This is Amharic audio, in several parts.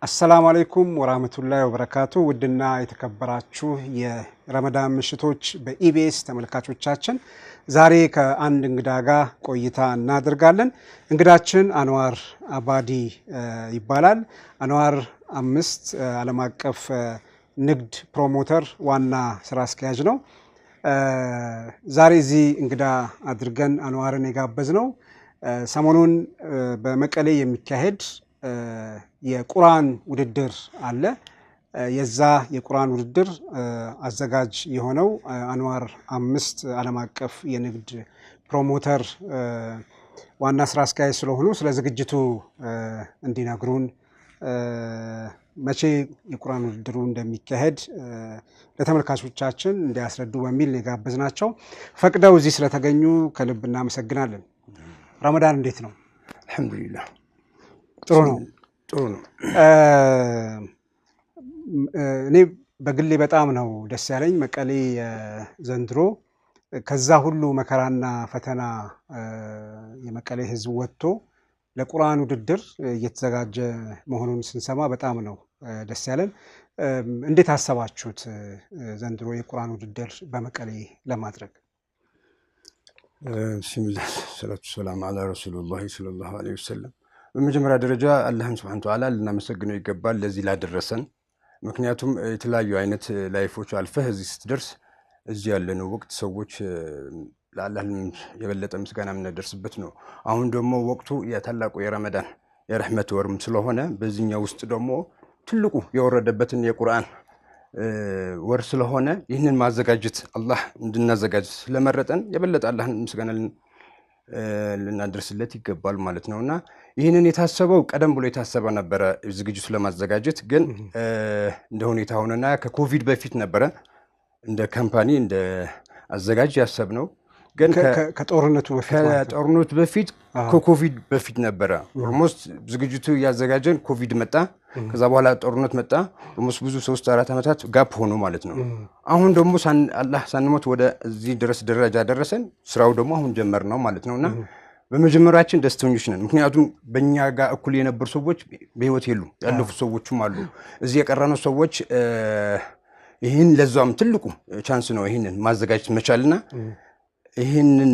السلام عليكم ورحمة الله وبركاته ودنا የተከበራችሁ የረመዳን ምሽቶች በኢቢኤስ ተመልካቾቻችን ዛሬ ከአንድ እንግዳ ጋር ቆይታ እናደርጋለን። እንግዳችን አንዋር አባዲ ይባላል። አንዋር 5 ዓለም አቀፍ ንግድ ፕሮሞተር ዋና ስራ አስኪያጅ ነው። ዛሬ እዚህ እንግዳ አድርገን አንዋርን የጋበዝነው ሰሞኑን በመቀሌ የሚካሄድ የቁርአን ውድድር አለ። የዛ የቁርአን ውድድር አዘጋጅ የሆነው አንዋር 5 ዓለም አቀፍ የንግድ ፕሮሞተር ዋና ስራ አስኪያጅ ስለሆኑ ስለ ዝግጅቱ እንዲነግሩን መቼ የቁርአን ውድድሩ እንደሚካሄድ ለተመልካቾቻችን እንዲያስረዱ በሚል የጋበዝናቸው ፈቅደው እዚህ ስለተገኙ ከልብ እናመሰግናለን። ረመዳን እንዴት ነው? አልহামዱሊላህ ጥሩ ነው። እኔ በግሌ በጣም ነው ደስ ያለኝ መቀሌ ዘንድሮ ከዛ ሁሉ መከራና ፈተና የመቀሌ ህዝብ ወጥቶ ለቁርአን ውድድር እየተዘጋጀ መሆኑን ስንሰማ በጣም ነው ደስ ያለን። እንዴት አሰባችሁት ዘንድሮ የቁርአን ውድድር በመቀሌ ለማድረግ? ቢስሚላህ ሰላቱ ሰላም አላ ረሱላህ ሰለላሁ ዐለይሂ ወሰለም። በመጀመሪያ ደረጃ አላህን ሱብሓነሁ ወተዓላ ልናመሰግነው ይገባል ለዚህ ላደረሰን። ምክንያቱም የተለያዩ አይነት ላይፎች አልፈህ እዚህ ስትደርስ እዚህ ያለነው ወቅት ሰዎች ለአላህ የበለጠ ምስጋና የምናደርስበት ነው። አሁን ደግሞ ወቅቱ የታላቁ የረመዳን የረህመት ወርም ስለሆነ በዚህኛው ውስጥ ደግሞ ትልቁ የወረደበትን የቁርአን ወር ስለሆነ ይህንን ማዘጋጀት አላህ እንድናዘጋጅ ስለመረጠን የበለጠ አላህን ምስጋና ልናደርስለት ይገባል ማለት ነውና ይህንን የታሰበው ቀደም ብሎ የታሰበ ነበረ ዝግጅቱ ለማዘጋጀት ግን እንደ ሁኔታ ሆነና ከኮቪድ በፊት ነበረ እንደ ካምፓኒ እንደ አዘጋጅ ያሰብነው ግን ከጦርነቱ በፊት ከኮቪድ በፊት ነበረ። ኦልሞስት ዝግጅቱ ያዘጋጀን ኮቪድ መጣ። ከዛ በኋላ ጦርነት መጣ። ኦልሞስት ብዙ 3-4 አመታት ጋፕ ሆኖ ማለት ነው። አሁን ደግሞ አላህ ሳንሞት ወደ እዚህ ድረስ ደረጃ ደረሰን። ስራው ደግሞ አሁን ጀመር ነው ማለት ነውና በመጀመሪያችን ደስተኞች ነን። ምክንያቱም በእኛ ጋር እኩል የነበሩ ሰዎች በህይወት የሉም፣ ያለፉ ሰዎችም አሉ። እዚህ የቀረነው ሰዎች ይህን ለዛም ትልቁ ቻንስ ነው ይህንን ማዘጋጀት መቻልና ይህንን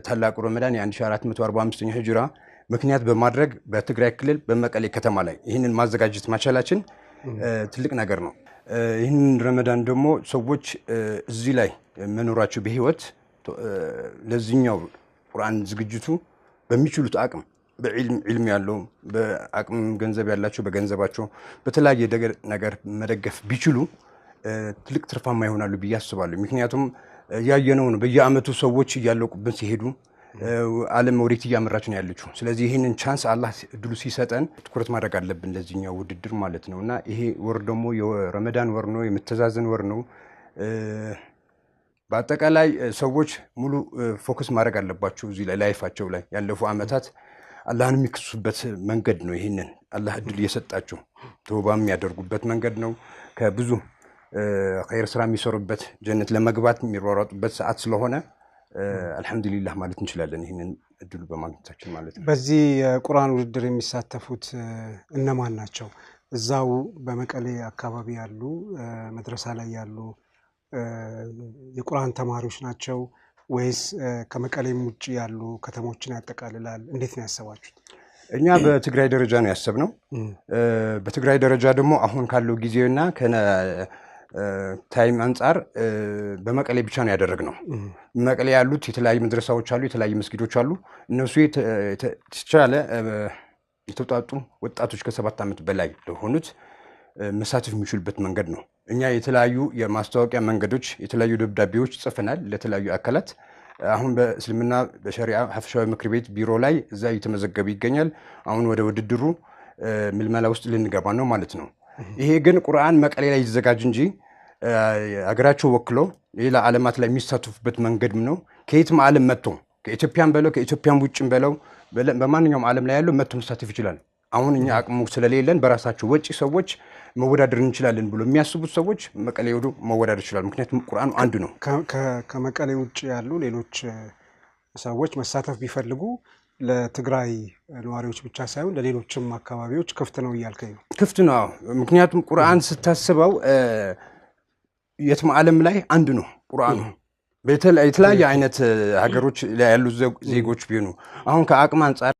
ታላቁ ረመዳን የ1445ኛ ሂጅራ ምክንያት በማድረግ በትግራይ ክልል በመቀሌ ከተማ ላይ ይህንን ማዘጋጀት ማቻላችን ትልቅ ነገር ነው። ይህንን ረመዳን ደግሞ ሰዎች እዚህ ላይ መኖራቸው በህይወት ለዚህኛው ቁርአን ዝግጅቱ በሚችሉት አቅም በዕልም ያለው በአቅም ገንዘብ ያላቸው በገንዘባቸው በተለያየ ነገር መደገፍ ቢችሉ ትልቅ ትርፋማ ይሆናሉ ብዬ አስባለሁ። ምክንያቱም ያየነው ነው በየአመቱ ሰዎች እያለቁብን ሲሄዱ ዓለም ወዴት እያመራች ነው ያለችው። ስለዚህ ይህንን ቻንስ አላህ እድሉ ሲሰጠን ትኩረት ማድረግ አለብን ለዚህኛው ውድድር ማለት ነውና ይሄ ወር ደግሞ የረመዳን ወር ነው፣ የመተዛዘን ወር ነው። በአጠቃላይ ሰዎች ሙሉ ፎከስ ማድረግ አለባቸው እዚህ ላይ ላይፋቸው ላይ ያለፉ አመታት አላህን የሚክሱበት መንገድ ነው። ይህንን አላህ እድል እየሰጣቸው ተውባ የሚያደርጉበት መንገድ ነው። ከብዙ ኸይር ስራ የሚሰሩበት ጀነት ለመግባት የሚሯሯጡበት ሰዓት ስለሆነ አልহামዱሊላህ ማለት እንችላለን ይህንን እድሉ በማግኘታችን ማለት ነው። በዚህ የቁርአን ውድድር የሚሳተፉት እነማን ናቸው? እዛው በመቀሌ አካባቢ ያሉ መድረሳ ላይ ያሉ የቁርአን ተማሪዎች ናቸው ወይስ ከመቀሌም ውጭ ያሉ ከተሞችን ያጠቃልላል? እንዴት ነው ያሰባችሁት? እኛ በትግራይ ደረጃ ነው ያሰብነው። በትግራይ ደረጃ ደግሞ አሁን ካለው ጊዜና ታይም አንፃር በመቀሌ ብቻ ነው ያደረግነው። መቀሌ ያሉት የተለያዩ መድረሳዎች አሉ፣ የተለያዩ መስጊዶች አሉ። እነሱ የተቻለ የተውጣጡ ወጣቶች ከ7 ዓመት በላይ ለሆኑት መሳተፍ የሚችሉበት መንገድ ነው። እኛ የተለያዩ የማስታወቂያ መንገዶች የተለያዩ ደብዳቤዎች ጽፈናል ለተለያዩ አካላት። አሁን በእስልምና በሸሪዓ ሐፍሻዊ ምክር ቤት ቢሮ ላይ እዛ እየተመዘገበ ይገኛል። አሁን ወደ ውድድሩ ምልመላ ውስጥ ልንገባ ነው ማለት ነው። ይሄ ግን ቁርአን መቀሌ ላይ ይዘጋጅ እንጂ አገራቸው ወክሎ ሌላ ዓለማት ላይ የሚሳተፉበት መንገድም ነው። ከየትም ዓለም መጥቶ ከኢትዮጵያም በለው ከኢትዮጵያም ውጭም በለው በማንኛውም ዓለም ላይ ያለው መጥቶ መሳተፍ ይችላል። አሁን እኛ አቅሙ ስለሌለን በራሳቸው ወጪ ሰዎች መወዳደር እንችላለን ብሎ የሚያስቡት ሰዎች መቀሌ ሄዶ መወዳደር ይችላል። ምክንያቱም ቁርአኑ አንድ ነው። ከመቀሌ ውጭ ያሉ ሌሎች ሰዎች መሳተፍ ቢፈልጉ ለትግራይ ነዋሪዎች ብቻ ሳይሆን ለሌሎችም አካባቢዎች ክፍት ነው እያልከኝ ነው? ክፍት ነው። ምክንያቱም ቁርአን ስታስበው የትም ዓለም ላይ አንድ ነው ቁርአኑ። የተለያየ አይነት ሀገሮች ላይ ያሉ ዜጎች ቢሆኑ አሁን ከአቅም አንጻር